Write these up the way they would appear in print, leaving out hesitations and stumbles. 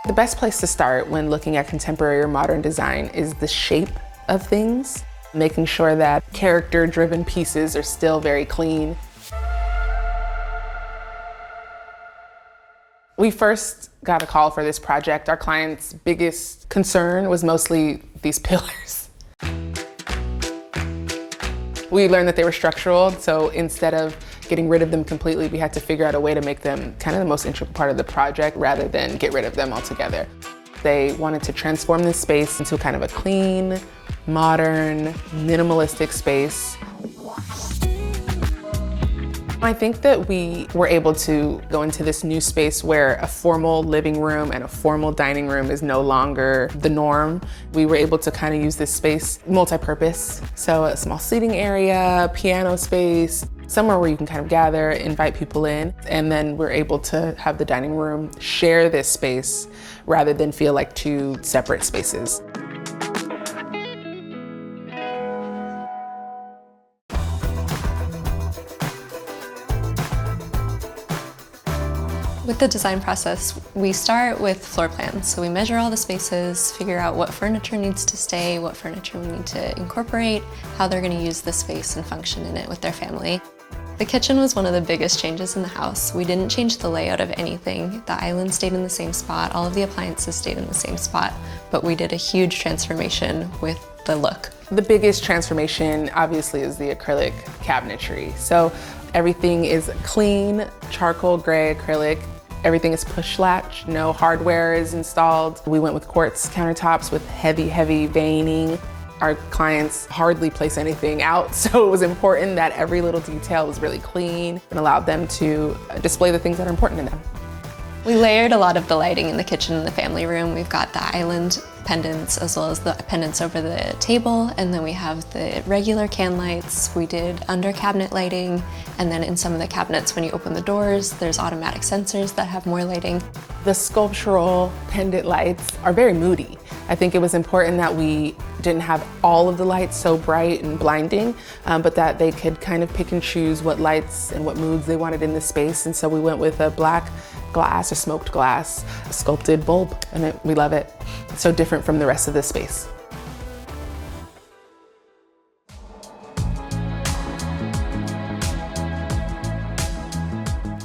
The best place to start when looking at contemporary or modern design is the shape of things, making sure that character-driven pieces are still very clean. We first got a call for this project. Our client's biggest concern was mostly these pillars. We learned that they were structural, so instead of getting rid of them completely, we had to figure out a way to make them kind of the most integral part of the project rather than get rid of them altogether. They wanted to transform this space into kind of a clean, modern, minimalistic space. I think that we were able to go into this new space where a formal living room and a formal dining room is no longer the norm. We were able to kind of use this space multi-purpose. So a small seating area, piano space, somewhere where you can kind of gather, invite people in, and then we're able to have the dining room share this space rather than feel like two separate spaces. With the design process, we start with floor plans. So we measure all the spaces, figure out what furniture needs to stay, what furniture we need to incorporate, how they're going to use the space and function in it with their family. The kitchen was one of the biggest changes in the house. We didn't change the layout of anything. The island stayed in the same spot, all of the appliances stayed in the same spot, but we did a huge transformation with the look. The biggest transformation, obviously, is the acrylic cabinetry. So everything is clean, charcoal gray acrylic. Everything is push latch, no hardware is installed. We went with quartz countertops with heavy, heavy veining. Our clients hardly place anything out, so it was important that every little detail was really clean and allowed them to display the things that are important to them. We layered a lot of the lighting in the kitchen and the family room. We've got the island pendants as well as the pendants over the table, and then we have the regular can lights. We did under cabinet lighting, and then in some of the cabinets when you open the doors, there's automatic sensors that have more lighting. The sculptural pendant lights are very moody. I think it was important that we didn't have all of the lights so bright and blinding, but that they could kind of pick and choose what lights and what moods they wanted in the space. And so we went with a black glass or smoked glass, a sculpted bulb, and we love it. It's so different from the rest of the space.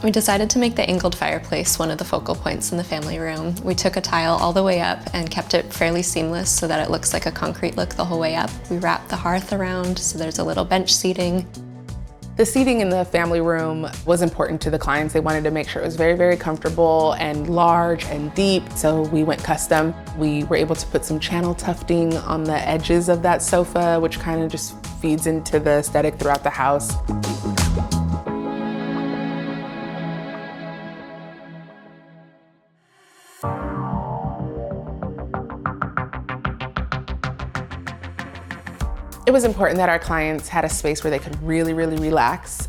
We decided to make the angled fireplace one of the focal points in the family room. We took a tile all the way up and kept it fairly seamless so that it looks like a concrete look the whole way up. We wrapped the hearth around so there's a little bench seating. The seating in the family room was important to the clients. They wanted to make sure it was very, very comfortable and large and deep, so we went custom. We were able to put some channel tufting on the edges of that sofa, which kind of just feeds into the aesthetic throughout the house. It was important that our clients had a space where they could really, really relax.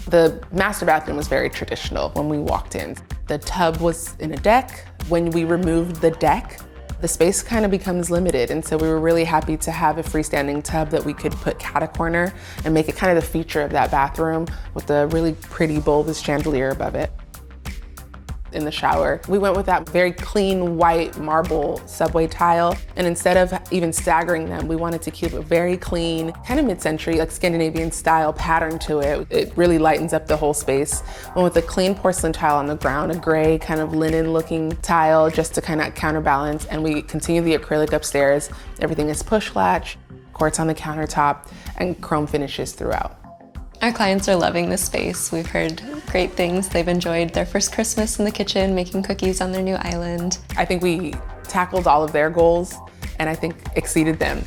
The master bathroom was very traditional when we walked in. The tub was in a deck. When we removed the deck, the space kind of becomes limited, and so we were really happy to have a freestanding tub that we could put cat-a-corner and make it kind of the feature of that bathroom with a really pretty bulbous chandelier above it. In the shower, we went with that very clean white marble subway tile, and instead of even staggering them, we wanted to keep a very clean, kind of mid-century, like Scandinavian style pattern to it. It really lightens up the whole space. Went with a clean porcelain tile on the ground, a gray kind of linen looking tile just to kind of counterbalance, and we continue the acrylic upstairs. Everything is push latch, quartz on the countertop, and chrome finishes throughout. Our clients are loving this space. We've heard great things. They've enjoyed their first Christmas in the kitchen, making cookies on their new island. I think we tackled all of their goals and I think exceeded them.